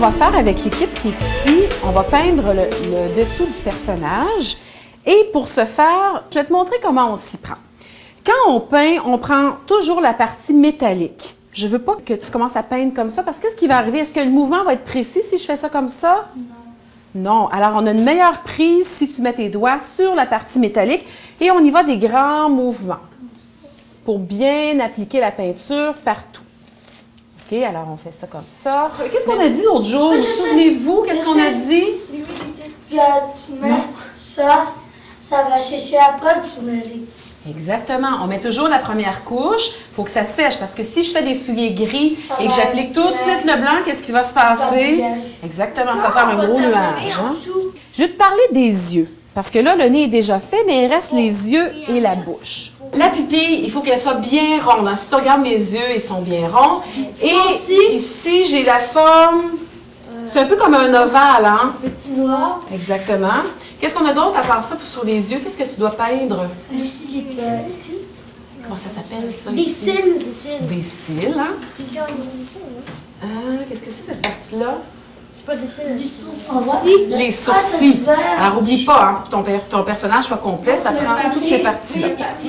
va faire avec l'équipe qui est ici, on va peindre le dessous du personnage. Et pour ce faire, je vais te montrer comment on s'y prend. Quand on peint, on prend toujours la partie métallique. Je ne veux pas que tu commences à peindre comme ça, parce que ce qui va arriver, est-ce que le mouvement va être précis si je fais ça comme ça? Non. Alors, on a une meilleure prise si tu mets tes doigts sur la partie métallique et on y va des grands mouvements pour bien appliquer la peinture partout. OK, alors on fait ça comme ça. Qu'est-ce qu'on a dit l'autre jour? Souvenez-vous, qu'est-ce qu'on a dit? Que tu mets ça, ça va sécher après, tu mets les... Exactement. On met toujours la première couche. Il faut que ça sèche parce que si je fais des souliers gris et que j'applique tout de suite le blanc, qu'est-ce qui va se passer? Exactement, ça va faire un gros nuage. Hein? Je vais te parler des yeux parce que là, le nez est déjà fait, mais il reste les yeux et la bouche. La pupille, il faut qu'elle soit bien ronde. Si tu regardes mes yeux, ils sont bien ronds. Et ici, j'ai la forme... C'est un peu comme un ovale, hein? Petit noir. Exactement. Qu'est-ce qu'on a d'autre à part ça sur les yeux? Qu'est-ce que tu dois peindre? Les cils. Comment ça s'appelle, ça, des ici? cils. Des cils, hein? Qu'est-ce que c'est, cette partie-là? C'est pas des cils. Des sourcils. Les sourcils. Alors, oublie pas, hein, pour que ton personnage soit complet, ça prend toutes ces parties-là.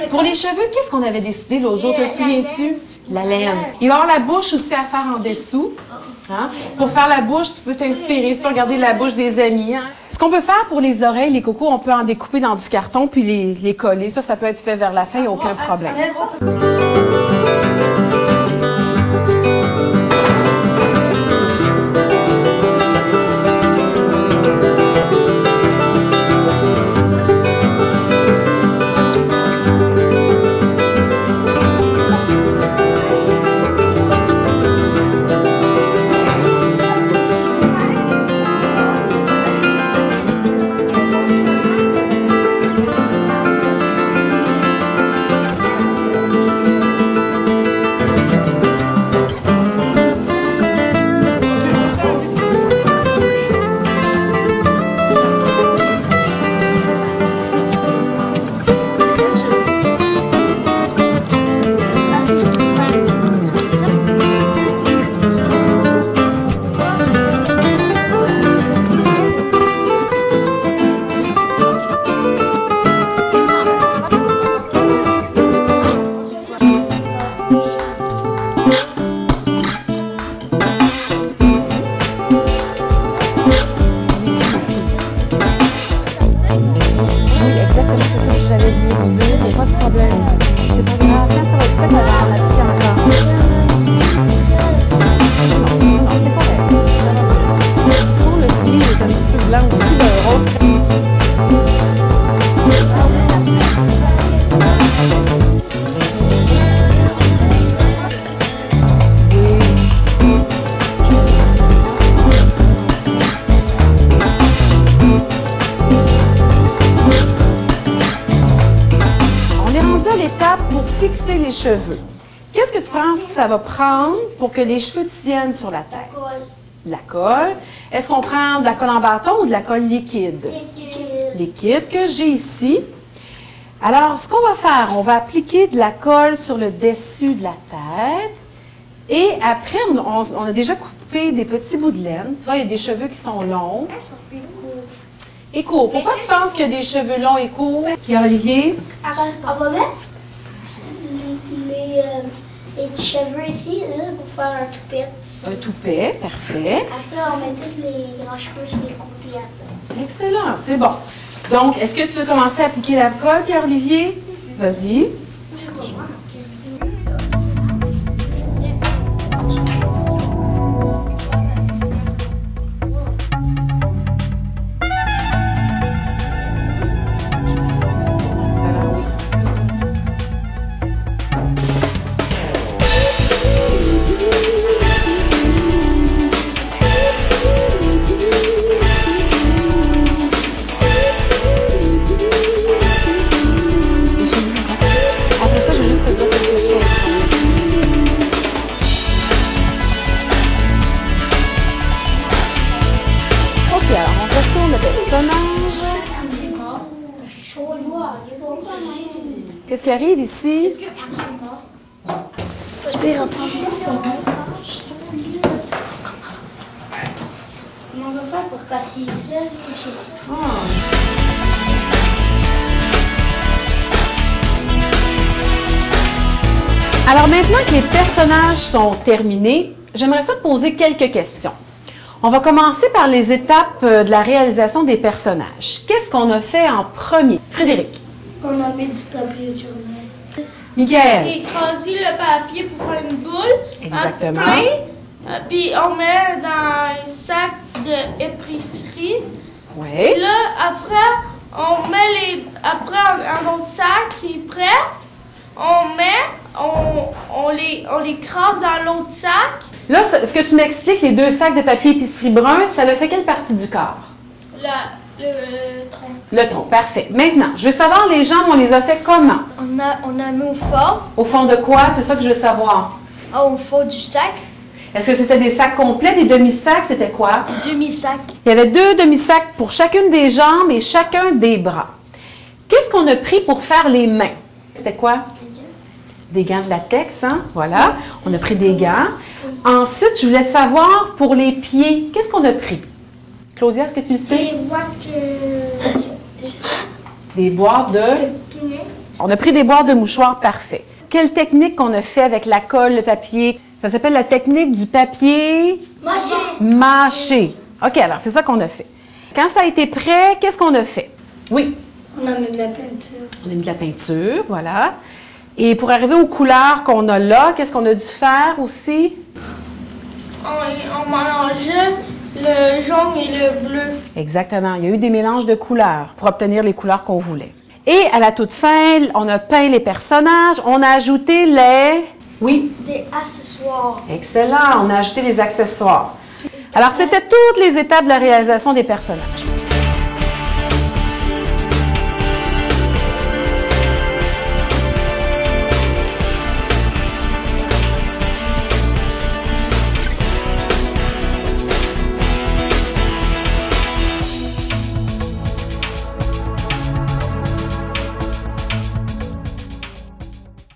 Pour les cheveux, qu'est-ce qu'on avait décidé l'autre jour? Te souviens-tu? La laine. Il va y avoir la bouche aussi à faire en dessous. Hein? Pour faire la bouche, tu peux t'inspirer, tu peux regarder la bouche des amis. Hein? Ce qu'on peut faire pour les oreilles, les cocos, on peut en découper dans du carton puis les coller. Ça peut être fait vers la fin, il n'y a aucun problème. Fixer les cheveux. Qu'est-ce que tu penses que ça va prendre pour que les cheveux tiennent sur la tête? La colle. Est-ce qu'on prend de la colle en bâton ou de la colle liquide? Liquide que j'ai ici. Alors, ce qu'on va faire, on va appliquer de la colle sur le dessus de la tête. Et après, on a déjà coupé des petits bouts de laine. Tu vois, il y a des cheveux qui sont longs. Et courts. Pourquoi tu penses qu'il y a des cheveux longs et courts, Pierre-Olivier? On va mettre les petits cheveux ici, juste pour faire un toupet. Un toupet, parfait. Après, on met tous les grands cheveux sur les côtés après. Excellent, c'est bon. Donc, est-ce que tu veux commencer à appliquer la colle, Pierre-Olivier? Vas-y. Qu'est-ce qui arrive ici? Tu peux reprendre ça. Comment on va faire pour passer ici? Alors maintenant que les personnages sont terminés, j'aimerais ça te poser quelques questions. On va commencer par les étapes de la réalisation des personnages. Qu'est-ce qu'on a fait en premier? Frédéric. On a mis du papier journal. Michael. Et écraser le papier pour faire une boule. Exactement. Plein. Puis on met dans un sac d'épicerie. Oui. Là, après, on met après, un autre sac qui est prêt. On les écrase dans l'autre sac. Là, ce que tu m'expliques, les 2 sacs de papier épicerie brun, ça le fait quelle partie du corps? Le tronc. Le tronc, parfait. Maintenant, je veux savoir, les jambes, on les a fait comment? On a mis au fond, Au fond de quoi? C'est ça que je veux savoir. au fond du sac, Est-ce que c'était des sacs complets, des demi-sacs? C'était quoi? demi-sac. Il y avait 2 demi-sacs pour chacune des jambes et chacun des bras. Qu'est-ce qu'on a pris pour faire les mains? C'était quoi? Des gants de latex, hein? Voilà. On a pris des gants. Ensuite, je voulais savoir pour les pieds, qu'est-ce qu'on a pris? Claudia, est-ce que tu le sais? Des boîtes Des boîtes de... pinais. On a pris des boîtes de mouchoirs, parfait. Quelle technique qu'on a fait avec la colle, le papier? Ça s'appelle la technique du papier mâché. OK, alors c'est ça qu'on a fait. Quand ça a été prêt, qu'est-ce qu'on a fait? Oui. On a mis de la peinture. On a mis de la peinture, voilà. Et pour arriver aux couleurs qu'on a là, qu'est-ce qu'on a dû faire aussi? On mélangeait le jaune et le bleu. Exactement. Il y a eu des mélanges de couleurs pour obtenir les couleurs qu'on voulait. Et à la toute fin, on a peint les personnages. On a ajouté les... Oui? Des accessoires. Excellent. On a ajouté les accessoires. Alors, c'était toutes les étapes de la réalisation des personnages.